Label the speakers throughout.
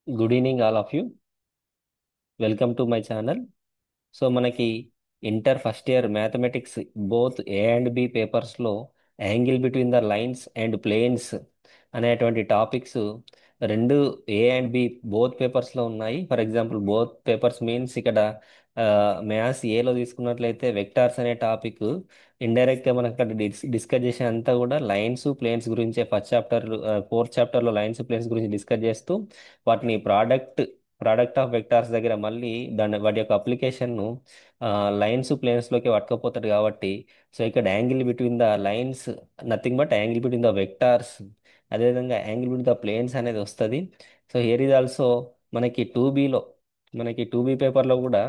Speaker 1: Good evening all of you. Welcome to my channel. So మనకి inter first year mathematics both A and B పేపర్స్లో angle between the lines and planes అనేటువంటి topics రెండు A and B both పేపర్స్లో ఉన్నాయి. For example both papers means ఇక్కడ maths ఏలో తీసుకున్నట్లయితే vectors అనే టాపిక్ ఇండైరెక్ట్గా మనకు అక్కడ డిస్కస్ చేసే అంతా కూడా లైన్స్ ప్లేన్స్ గురించే. ఫస్ట్ చాప్టర్ ఫోర్త్ చాప్టర్లో లైన్స్ ప్లేన్స్ గురించి డిస్కస్ చేస్తూ వాటిని ప్రోడక్ట్ ఆఫ్ వెక్టార్స్ దగ్గర మళ్ళీ వాటి యొక్క అప్లికేషన్ను లైన్స్ ప్లేన్స్లోకి పట్టుకపోతాడు కాబట్టి సో ఇక్కడ angle between the lines nothing but angle between the vectors, అదేవిధంగా యాంగిల్ బిట్వీన్ ద ప్లేన్స్ అనేది వస్తుంది. సో హియర్ ఈజ్ ఆల్సో మనకి టూ బీ పేపర్లో కూడా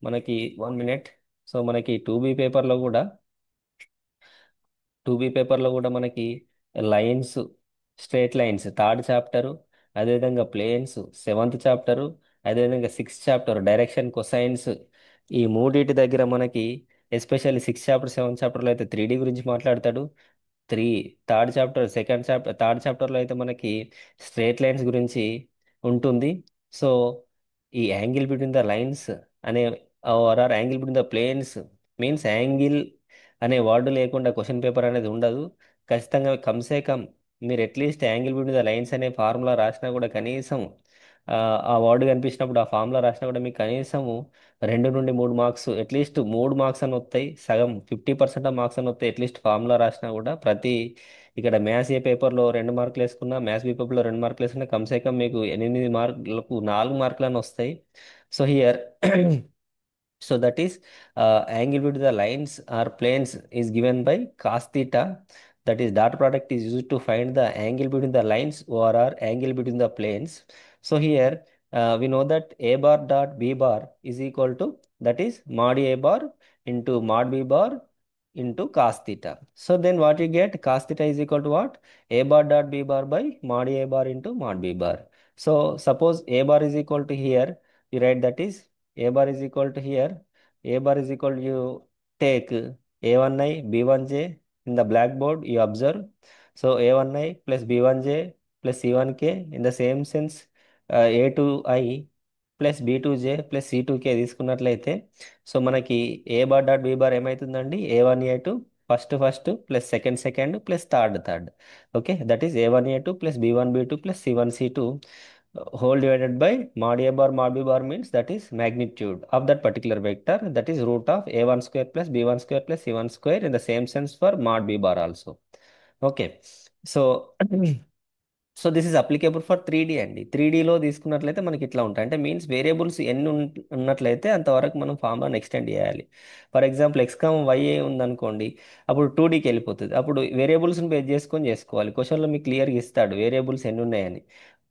Speaker 1: మనకి 1 మినిట్. సో మనకి టూ బి పేపర్లో కూడా మనకి lines, straight lines third chapter, అదేవిధంగా ప్లేన్స్ సెవెంత్ చాప్టరు, అదేవిధంగా సిక్స్త్ చాప్టర్ డైరెక్షన్ కొసైన్స్. ఈ మూడిటి దగ్గర మనకి ఎస్పెషల్లీ సిక్స్త్ చాప్టర్ సెవెంత్ చాప్టర్లో అయితే 3D గురించి మాట్లాడతాడు. త్రీ థర్డ్ చాప్టర్లో అయితే మనకి స్ట్రేట్ లైన్స్ గురించి ఉంటుంది. సో ఈ యాంగిల్ బిట్వీన్ ద లైన్స్ అనే or angle between the planes means angle అనే వర్డ్ లేకుండా క్వశ్చన్ పేపర్ అనేది ఉండదు. ఖచ్చితంగా కమ్సే కమ్ మీరు at least angle between the lines అనే ఫార్ములా రాసినా కూడా కనీసం ఆ వర్డ్ కనిపించినప్పుడు ఆ ఫార్ములా రాసినా కూడా మీకు కనీసం 2 నుండి 3 మార్క్స్, అట్లీస్ట్ 3 మార్క్స్ అని వస్తాయి. సగం 50% ఆఫ్ మార్క్స్ అని వస్తాయి అట్లీస్ట్ ఫార్ములా రాసినా కూడా. ఇక్కడ మ్యాథ్స్ ఏ పేపర్లో 2 మార్కులు వేసుకున్నా, మ్యాథ్స్ బి పేపర్లో 2 మార్కులు వేసుకున్నా కమ్సే కమ్ మీకు 8 మార్కులకు 4 మార్కులని వస్తాయి. So here so that is angle between the lines or planes is given by cos theta. That is dot product is used to find the angle between the lines or angle between the planes. So here we know that a bar dot b bar is equal to, that is mod a bar into mod b bar into cos theta. So then what you get, cos theta is equal to what, a bar dot b bar by mod a bar into mod b bar. So suppose a bar is equal to, here you write, that is a bar is equal to, here a bar is equal to, you take a1i b1j in the blackboard you observe. So a1i plus b1j plus c1k, in the same sense a2i plus b2j plus c2k తీసుకున్నట్లయితే so మనకి ఏ bar dot B bar ఏమవుతుందండి, a1a2 first plus second plus third. Okay, that is a1a2 plus b1b2 plus c1c2 whole divided by mod b bar means that is magnitude of that particular vector, that is root of a1 square plus b1 square plus c1 square, in the same sense for mod b bar also. Okay, so so this is applicable for 3D అండి. 3Dలో తీసుకున్నట్లయితే మనకి ఇట్లా ఉంటాయి, అంటే means variables ఎన్ని ఉన్నట్లయితే అంతవరకు మనం ఫార్ములాని ఎక్స్టెండ్ చేయాలి. ఫర్ ఎగ్జాంపుల్ ఎక్స్ కామ వైఏ ఉందనుకోండి, అప్పుడు 2Dకి వెళ్ళిపోతుంది. అప్పుడు వేరియబుల్స్ని బేస్ చేసుకొని చేసుకోవాలి. క్వశ్చన్లో మీకు క్లియర్గా ఇస్తాడు వేరియబుల్స్ ఎన్ని ఉన్నాయని.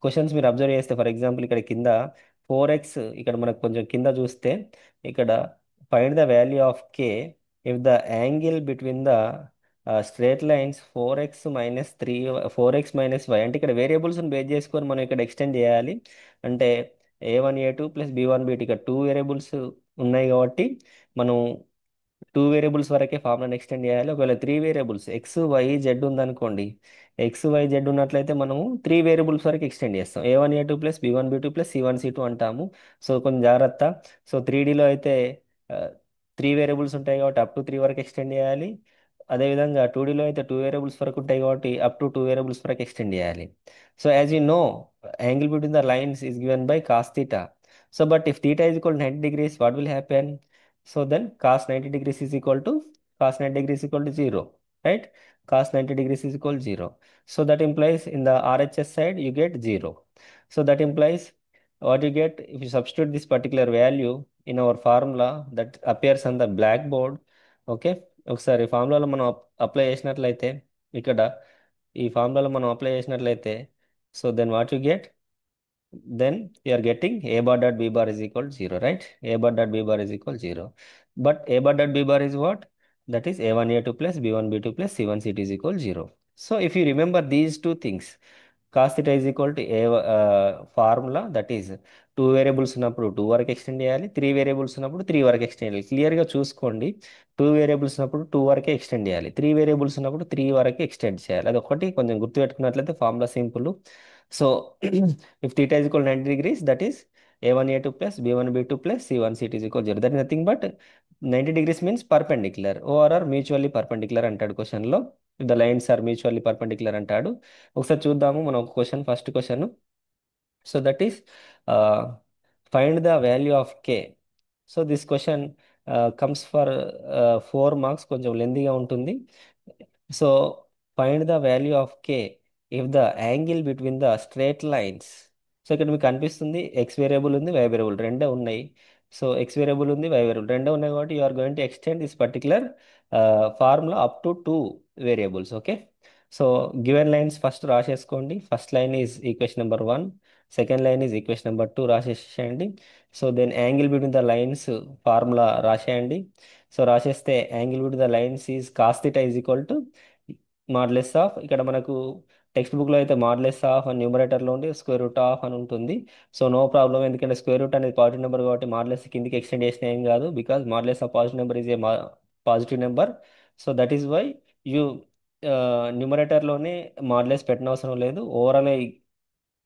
Speaker 1: క్వశ్చన్స్ మీరు అబ్జర్వ్ చేస్తే ఫర్ ఎగ్జాంపుల్ ఇక్కడ కింద 4x, ఇక్కడ మనకు కొంచెం కింద చూస్తే ఇక్కడ find the value of K if the angle between the straight lines 4x minus 3 4x minus 5, అంటే ఇక్కడ వేరియబుల్స్ని బేస్ చేసుకొని మనం ఇక్కడ ఎక్స్టెండ్ చేయాలి. అంటే a1a2 ప్లస్ b1b2, ఇక్కడ 2 వేరియబుల్స్ ఉన్నాయి కాబట్టి మనం 2 వేరియబుల్స్ వరకే ఫార్ములాని ఎక్స్టెండ్ చేయాలి. ఒకవేళ 3 వేరియబుల్స్ x y z ఉందనుకోండి, x y z ఉన్నట్లయితే మనము 3 వేరియబుల్స్ వరకు ఎక్స్టెండ్ చేస్తాం. a1a2 plus b1b2 plus c1c2 అంటాము. సో కొంచెం జాగ్రత్త. సో 3Dలో అయితే 3 వేరియబుల్స్ ఉంటాయి కాబట్టి అప్ టు 3 వరకు ఎక్స్టెండ్ చేయాలి. అదేవిధంగా 2Dలో అయితే 2 వేరియబుల్స్ వరకు ఉంటాయి కాబట్టి అప్ టు 2 వేరియబుల్స్ వరకు ఎక్స్టెండ్ చేయాలి. So as you know, angle between the lines is given by cos theta. So but if theta is equal to 90 degrees, what will happen? So then cos 90 degrees is equal to, cos 90 degrees is equal to 0, right? Cos 90 degrees is equal to 0. So that implies in the RHS side you get 0. So that implies what you get if you substitute this particular value in our formula that appears on the blackboard. Okay, ఒకసారి ఫార్ములాలో మనం apply చేసినట్లయితే, ఇక్కడ ఈ ఫార్ములాలో మనం apply చేసినట్లయితే, so then what you get, then you are getting a bar dot b bar is equal to 0, right? A bar dot b bar is equal to 0. But a bar dot b bar is what? That is a1a2 plus b1b2 plus c1c2 is equal to 0. So if you remember these two things, cos theta is equal to a formula, that is 2 variables ఉన్నప్పుడు 2 వరకు extend చేయాలి, 3 variables ఉన్నప్పుడు 3 వరకు extend చేయాలి. క్లియర్గా చూసుకోండి, 2 variables ఉన్నప్పుడు 2 వరకే ఎక్స్టెండ్ చేయాలి, 3 వేరియబుల్స్ ఉన్నప్పుడు 3 వరకే ఎక్స్టెండ్ చేయాలి. అది ఒకటి కొంచెం గుర్తుపెట్టుకున్నట్లయితే formula simple. So if theta is equal to 90 degrees, that is a1 a2 plus b1 b2 plus c1 c2 is equal to 0. That is nothing but 90 degrees means perpendicular. or are mutually perpendicular అంటాడు question లో. If the lines are mutually perpendicular అంటాడు. ఒకసారి చూద్దాము మనం ఒక question, first question. So that is uh, find the value of k. So this question comes for 4 marks, కొంచెం లెందీగా ఉంటుంది. So find the value of k if the angle between the straight lines. So ఇక్కడ మీకు కనిపిస్తుంది x variable ఉంది, y variable రెండే ఉన్నాయి. So x variable ఉంది, వై వేరియబుల్ రెండే ఉన్నాయి కాబట్టి you are going to extend this particular formula up to 2 variables. Okay. So given lines first రాసేసుకోండి. First line is equation number 1, second line is equation number 2 రాసేసేయండి. So then angle between the lines formula రాసేయండి. So రాసేస్తే angle between the lines is cos theta is equal to modulus of, ఇక్కడ మనకు text బుక్లో అయితే modulus of అని న్యూమరేటర్లో ఉండి స్క్వేర్ రూట్ ఆఫ్ అని ఉంటుంది. సో నో ప్రాబ్లం, ఎందుకంటే స్క్వేర్ రూట్ అనేది పాజిటివ్ నెంబర్ కాబట్టి మాడ్యులస్ కిందికి ఎక్స్టెండ్ చేసిన ఏం కాదు, because modulus of positive number is a positive number. So that is why you న్యూమరేటర్లోనే మాడ్యులస్ పెట్టిన అవసరం లేదు. ఓవరాల్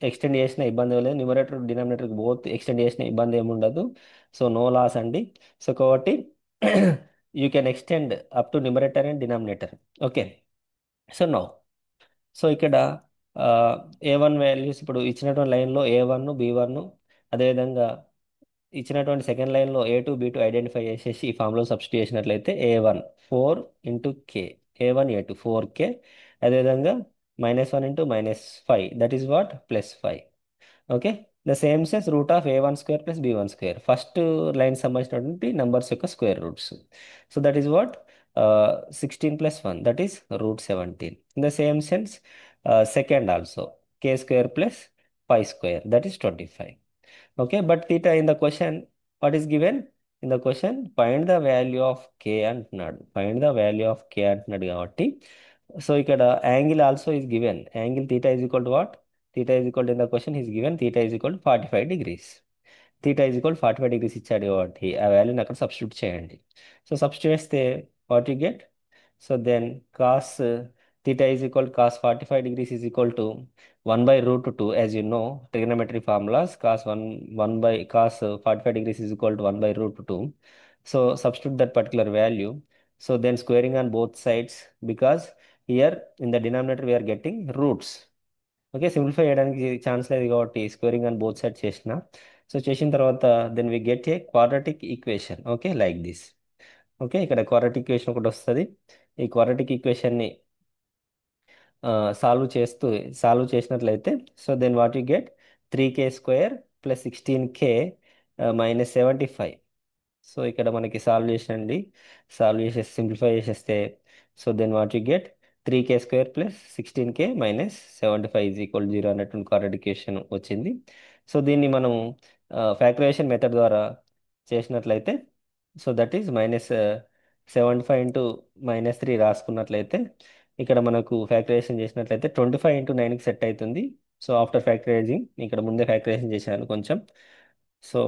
Speaker 1: ఎక్స్టెండ్ చేసిన ఇబ్బంది ఏం లేదు. న్యూమరేటర్ డినామినేటర్ బోత్ ఎక్స్టెండ్ చేసిన ఇబ్బంది ఏమి ఉండదు. సో నో లాస్ అండి. సో కాబట్టి you can extend up to numerator and denominator. Okay. So no, so ఇక్కడ A1 వాల్యూస్ ఇప్పుడు ఇచ్చినటువంటి లైన్లో A1 B1, అదేవిధంగా ఇచ్చినటువంటి సెకండ్ లైన్లో A2 B2 ఐడెంటిఫై చేసేసి ఈ ఫామ్లో సబ్స్టిట్యూట్ చేసినట్లయితే A1 4 into K, A1 A2 4K, అదేవిధంగా -1 into -5, that is what +5. Okay. The same sense root of A1 square plus B1 square, first line సంబంధించినటువంటి నంబర్స్ యొక్క square roots. So that is what 16 plus 1, that is √17. In the same sense second also K square plus 5 square, that is 25. Okay. But theta in the question, what is given in the question? Find the value of k అంటున్నాడు. Find the value of k అంటున్నాడు కాబట్టి, so ఇక్కడ angle also is given. Angle theta is equal to what? Theta is equal to, in the question is given theta is equal to 45 degrees. Theta is equal to 45 degrees ఇచ్చాడు కాబట్టి ఆ వాల్యూని అక్కడ substitute చేయండి. So substitute చేస్తే what you get? So then cos theta is equal to cos 45 degrees is equal to 1 by √2. As you know, trigonometry formulas, cos 1 by cos 45 degrees is equal to 1 by √2. So substitute that particular value. So then squaring on both sides, because here in the denominator we are getting roots. Okay. Simplify చేయడానికి chance లేదు కాబట్టి squaring అని both side చేసిన. So చేసిన తర్వాత then we get a quadratic equation. Okay, like this. Okay, ఇక్కడ quadratic equation ఒకటి వస్తుంది. ఈ క్వాడ్రాటిక్ ఈక్వేషన్ని సాల్వ్ చేసినట్లయితే, so then what you get 3k square plus 16k -75. So ఇక్కడ మనకి సాల్వ్ చేసేసి సింప్లిఫై చేసేస్తే, so then what you get 3k square plus 16k -75 is equal 0 అన్నటువంటి క్వాడ్రాటిక్ ఈక్వేషన్ వచ్చింది. సో దీన్ని మనం ఫ్యాక్టరైజేషన్ మెథడ్ ద్వారా చేసినట్లయితే, సో దట్ ఈస్ -75 ఇంటూ -3 రాసుకున్నట్లయితే, ఇక్కడ మనకు ఫ్యాక్టరైజేషన్ చేసినట్లయితే 25 ఇంటూ 9కి సెట్ అవుతుంది. సో ఆఫ్టర్ ఫ్యాక్టరైజింగ్, ఇక్కడ ముందే ఫ్యాక్టరైజేషన్ చేశాను కొంచెం. సో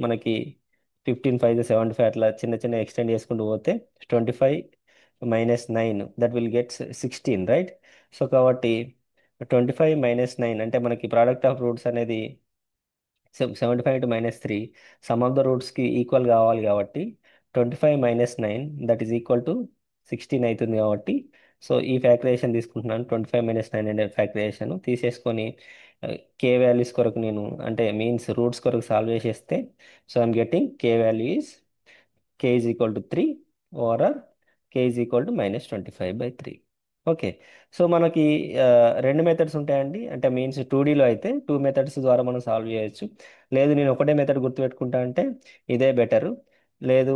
Speaker 1: మనకి 15 5 75 అట్లా చిన్న చిన్న ఎక్స్టెండ్ చేసుకుంటూ పోతే 25 -9 that will get 16, right? So కాబట్టి 25 -9 అంటే మనకి ప్రోడక్ట్ ఆఫ్ రూట్స్ అనేది 75 ఇంటూ -3 సమ్ ఆఫ్ ద రూట్స్కి ఈక్వల్ కావాలి కాబట్టి 25 -9 దట్ ఈస్ ఈక్వల్ టు 16 అవుతుంది కాబట్టి, సో ఈ ఫ్యాక్టరైజేషన్ తీసుకుంటున్నాను. 25 -9 అనే ఫ్యాక్టరైజేషన్ తీసేసుకొని కే వాల్యూస్ కొరకు నేను అంటే మీన్స్ రూట్స్ కొరకు సాల్వ్ చేసేస్తే, so I'm getting K value is k is equal to 3 or k is equal to -25/3. Okay. So మనకి రెండు మెథడ్స్ ఉంటాయండి. అంటే మీన్స్ 2Dలో అయితే 2 మెథడ్స్ ద్వారా మనం సాల్వ్ చేయొచ్చు. లేదు నేను ఒకటే మెథడ్ గుర్తుపెట్టుకుంటా అంటే ఇదే బెటరు. లేదు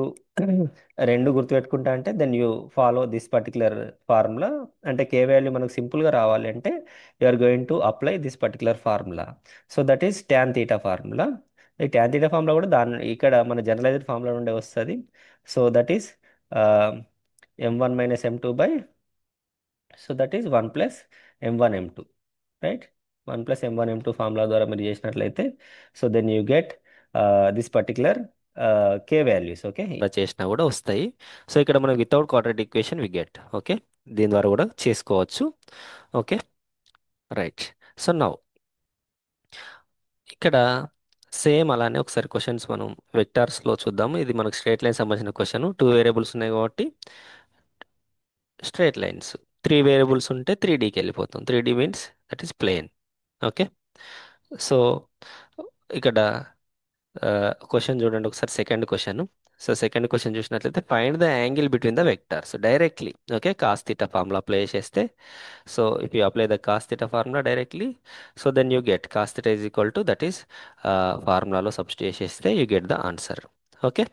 Speaker 1: రెండు గుర్తుపెట్టుకుంటా అంటే then you follow this particular formula. అంటే కే వాల్యూ మనకు సింపుల్గా రావాలి అంటే you are going to apply this particular formula. So that is tan theta formula. ఈ ట్యాన్ తీటా ఫార్ములా కూడా దాని ఇక్కడ మన జనరలైజ్డ్ ఫార్ములా నుండే వస్తుంది. So that is m1 - m2 by, so that is 1 plus m1 m2, right? 1 plus m1 m2 formula ద్వారా మీరు చేసినట్లయితే, so then you get this particular k values. Okay, ఇలా చేసినా కూడా వస్తాయి. సో ఇక్కడ మనం without quadratic equation we get. Okay, దీని ద్వారా కూడా చేసుకోవచ్చు. Okay, right. సో నౌ ఇక్కడ సేమ్ అలానే ఒకసారి క్వశ్చన్స్ మనం వెక్టార్స్లో చూద్దాము. ఇది మనకు స్ట్రేట్ లైన్ సంబంధించిన క్వశ్చన్. టూ వేరియబుల్స్ ఉన్నాయి కాబట్టి స్ట్రేట్ లైన్స్. త్రీ వేరియబుల్స్ ఉంటే 3Dకి వెళ్ళిపోతాం. 3D means that is plane. Okay. So ఇక్కడ క్వశ్చన్ చూడండి ఒకసారి, second question. So second question చూసినట్లయితే find the angle between the vectors directly. Okay, cos theta formula apply చేస్తే, so if you apply the cos theta formula directly, so then you get cos theta is equal to that is ఫార్ములాలో substitute చేస్తే you get the answer. Okay.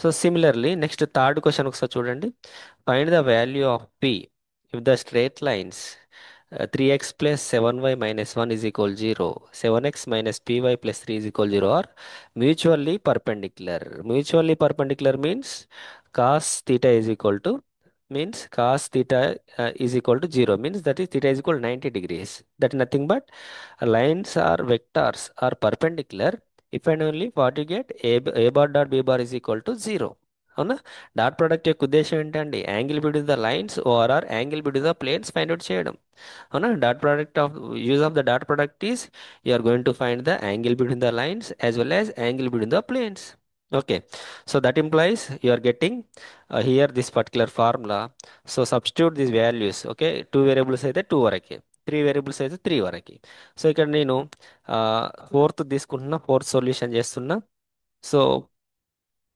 Speaker 1: So similarly next third question ఒకసారి చూడండి. Find the value of P if the straight lines 3x plus 7y minus 1 is equal 0, 7x minus py plus 3 is equal 0 are mutually perpendicular. Mutually perpendicular means cos theta is equal to, means cos theta is equal to 0, means that is theta is equal to 90 degrees. That is nothing but lines or vectors are perpendicular if and only what you get a bar dot b bar is equal to 0. అవునా? Dot product యొక్క ఉద్దేశం ఏంటండి? Angle between the lines or angle between the planes find out చేయడం. అవునా? Dot product of use of the dot product is you are going to find the angle between the lines as well as angle between the planes. Okay. So that implies you are getting here this particular formula. So substitute this values. Okay, two variables అయితే two వరకే, three variables అయితే three వరకి. So ఇక్కడ నేను fourth తీసుకుంటున్నా, fourth solution చేస్తున్నా. So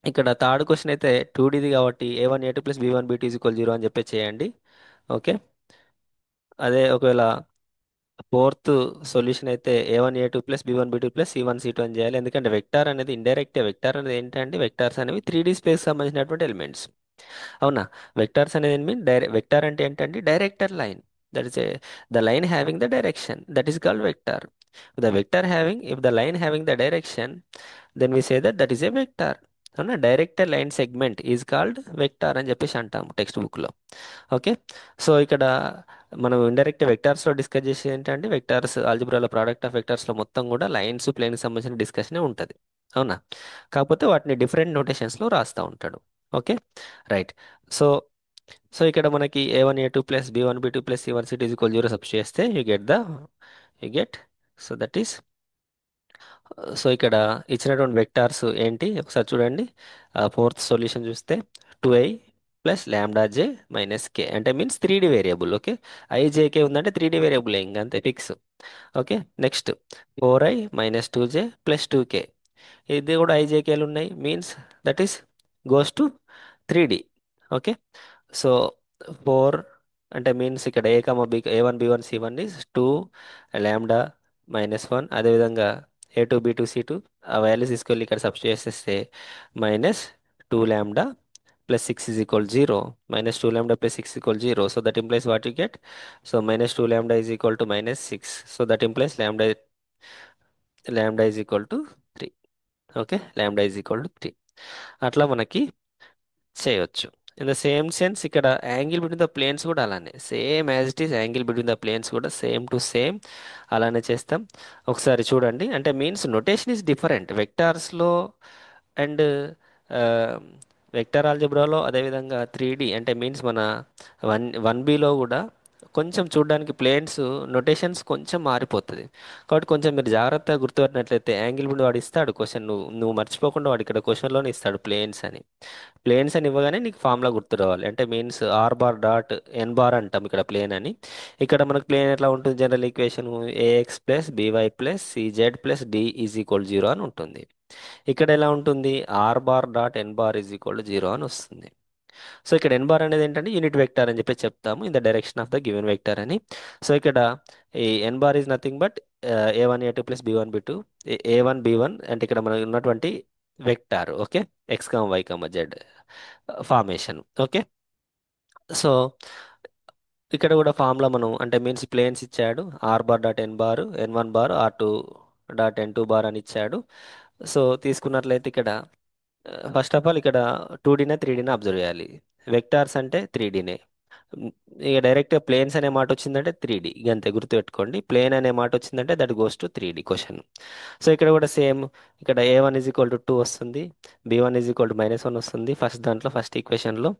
Speaker 1: ఇక్కడ third question అయితే 2Dది కాబట్టి a1 a2 plus b1 b2 is equal 0 అని చెప్పి చేయండి. ఓకే. అదే ఒకవేళ ఫోర్త్ సొల్యూషన్ అయితే a1 a2 plus b1 b2 plus c1 c2 అని చేయాలి. ఎందుకంటే వెక్టార్ అనేది ఇండైరెక్ట్. వెక్టార్ అనేది ఏంటంటే వెక్టార్స్ అనేవి 3D స్పేస్ సంబంధించినటువంటి ఎలిమెంట్స్. అవునా? వెక్టార్స్ అనేది మీన్ వెక్టార్ అంటే ఏంటంటే director line. That is the line having the direction, that is called vector. The vector having, if the line having the direction, then we say that that is a vector. అవునా? Director line segment is called vector అని చెప్పేసి అంటాము text బుక్లో. Okay. So ఇక్కడ మనం indirect వెక్టార్స్లో discuss చేసి ఏంటంటే vectors ఆల్జిబ్రాలో product of వెక్టార్స్లో మొత్తం కూడా లైన్స్ ప్లేన్కి సంబంధించిన డిస్కషనే ఉంటుంది. అవునా? కాకపోతే వాటిని డిఫరెంట్ నోటేషన్స్లో రాస్తూ ఉంటాడు. Okay, right. సో సో ఇక్కడ మనకి a1 a2 plus b1 b2 plus c1 c2 is equal 0 substitute చేస్తే you get so that is. So ఇక్కడ ఇచ్చినటువంటి వెక్టార్స్ ఏంటి ఒకసారి చూడండి. ఫోర్త్ సొల్యూషన్ చూస్తే 2i ప్లస్ ల్యాండా జే మైనస్ కే, అంటే means 3D variable. Okay, IJK ఉందంటే 3D వేరియబుల్ ఇంకంతే fix. Okay. Next 4i minus 2j plus 2k, ఇది కూడా ఐజేకేలు ఉన్నాయి, means that is goes to 3D. Okay. So 4 అంటే మీన్స్ ఇక్కడ a1 b1 c1 ఈజ్ 2 ల్యాండా -1. అదేవిధంగా a2 b2 c2 ఆ వాల్యూస్ తీసుకెళ్ళి ఇక్కడ సబ్స్టిట్యూట్ చేసేస్తే -2 lambda plus 6 is equal 0. -2 lambda plus 6 equal 0. So that implies what you get. So -2 lambda is equal to -6. So that implies lambda is equal to 3. Okay, lambda is equal to 3. అట్లా మనకి చేయొచ్చు. In the same sense ఇక్కడ angle between the planes కూడా అలానే same as it is, angle between the planes కూడా same to same అలానే చేస్తాం. ఒకసారి చూడండి. అంటే means notation is different వెక్టార్స్లో and vector ఆల్జబ్రాలో, అదేవిధంగా 3D అంటే మీన్స్ మన 1 1Bలో కూడా కొంచెం చూడడానికి ప్లేన్స్ నొటేషన్స్ కొంచెం మారిపోతుంది. కాబట్టి కొంచెం మీరు జాగ్రత్తగా గుర్తుపెట్టినట్లయితే యాంగిల్ బిట్వీన్ వాడు ఇస్తాడు క్వశ్చన్, నువ్వు మర్చిపోకుండా వాడు ఇక్కడ క్వశ్చన్లోనే ఇస్తాడు ప్లేన్స్ అని. ప్లేన్స్ అని ఇవ్వగానే నీకు ఫార్ములా గుర్తు రావాలి. అంటే మీన్స్ ఆర్ బార్ డాట్ ఎన్ బార్ అంటాం ఇక్కడ ప్లేన్ అని. ఇక్కడ మనకు ప్లేన్ ఎట్లా ఉంటుంది? General equation a x plus b y plus CZ plus D is equal 0 అని ఉంటుంది. ఇక్కడ ఎలా ఉంటుంది? R bar dot N bar is equal 0 అని వస్తుంది. సో ఇక్కడ ఎన్ బార్ అనేది ఏంటంటే యూనిట్ వెక్టర్ అని చెప్పి చెప్తాము, in the direction of the given vector అని. సో ఇక్కడ ఈ N bar is nothing but a1 a2 plus b1 b2, a1 b1 అంటే ఇక్కడ మనకు ఉన్నటువంటి vector. Okay, x, y, z formation. Okay. So ఇక్కడ కూడా ఫార్ములా మనం అంటే మీన్స్ ప్లేన్స్ ఇచ్చాడు, ఆర్ బార్ డాట్ ఎన్ bar N one bar r2 dot n2 bar అని ఇచ్చాడు. సో తీసుకున్నట్లయితే ఇక్కడ ఫస్ట్ ఆఫ్ ఆల్ ఇక్కడ 2Dనే 3Dనే అబ్జర్వ్ చేయాలి. వెక్టార్స్ అంటే 3Dనే, మ్, ఇక డైరెక్ట్గా ప్లేన్స్ అనే మాట వచ్చిందంటే 3D ఇక అంతే గుర్తుపెట్టుకోండి. ప్లేన్ అనే మాట వచ్చిందంటే that goes to 3D question. So ఇక్కడ కూడా సేమ్, ఇక్కడ A1 ఈజ్ ఈక్వల్ టు 2 వస్తుంది, B1 ఈజ్ ఈక్వల్ టు -1 వస్తుంది ఫస్ట్ దాంట్లో ఫస్ట్ ఈక్వేషన్లో.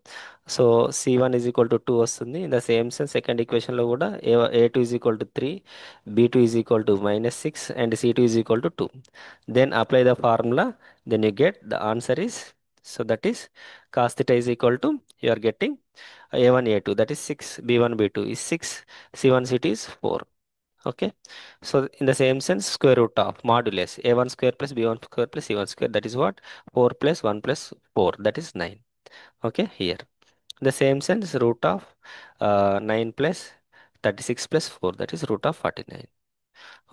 Speaker 1: So C1 is equal to 2 వస్తుంది. In the same sense second ఈక్వేషన్లో కూడా A2 is equal to 3, B2 is equal to -6 and C2 is equal to 2. Then apply the formula, then you get the answer is, so that is cos theta is equal to, you are getting A1 A2 that is 6, B1 B2 is 6, C1 C2 is 4. Okay, so in the same sense square root of modulus A1 square plus B1 square plus C1 square, that is what, 4 plus 1 plus 4, that is 9. Okay, here in the same sense root of 9 plus 36 plus 4, that is root of 49.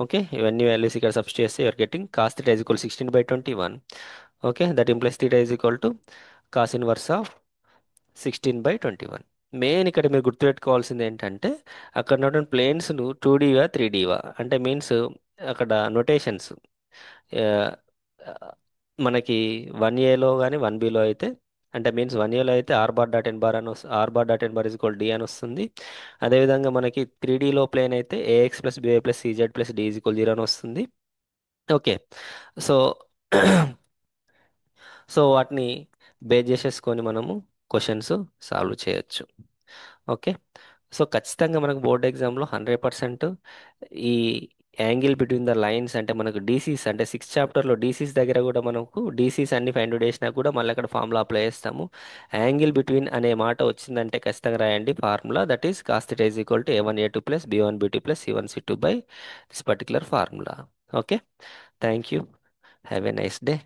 Speaker 1: Okay, when you values here substitute, you are getting cos theta is equal to 16 by 21. Okay, that implies theta is equal to cos inverse of 16/21. Main ఇక్కడ మీరు గుర్తుపెట్టుకోవాల్సింది ఏంటంటే అక్కడ ఉన్నటువంటి ప్లేన్స్ను 2Dవా 3Dవా అంటే means అక్కడ notations మనకి 1Aలో కానీ 1Bలో అయితే, అంటే మీన్స్ 1Aలో అయితే ఆర్ బార్ డాట్ ఎన్ బార్ అని R bar dot N bar is equal D అని వస్తుంది. అదేవిధంగా మనకి 3Dలో ప్లేన్ అయితే A X plus B Y plus CZ plus D is equal 0 అని వస్తుంది. ఓకే, సో సో వాటిని బేస్ చేసేసుకొని మనము క్వశ్చన్స్ సాల్వ్ చేయొచ్చు. ఓకే, సో ఖచ్చితంగా మనకు బోర్డ్ ఎగ్జామ్లో 100% ఈ యాంగిల్ బిట్వీన్ ద లైన్స్ అంటే మనకు డీసీస్ అంటే 6th చాప్టర్లో డీసీస్ దగ్గర కూడా మనకు డీసీస్ అన్ని ఫైండ్ అవుట్ చేసినా కూడా మళ్ళీ అక్కడ ఫార్ములా అప్లై చేస్తాము. యాంగిల్ బిట్వీన్ అనే మాట వచ్చిందంటే ఖచ్చితంగా రాయండి formula, that is cos theta is equal to A1 A2 plus B1 B2 plus C1 C2 by this particular formula. Okay, thank you, have a nice day.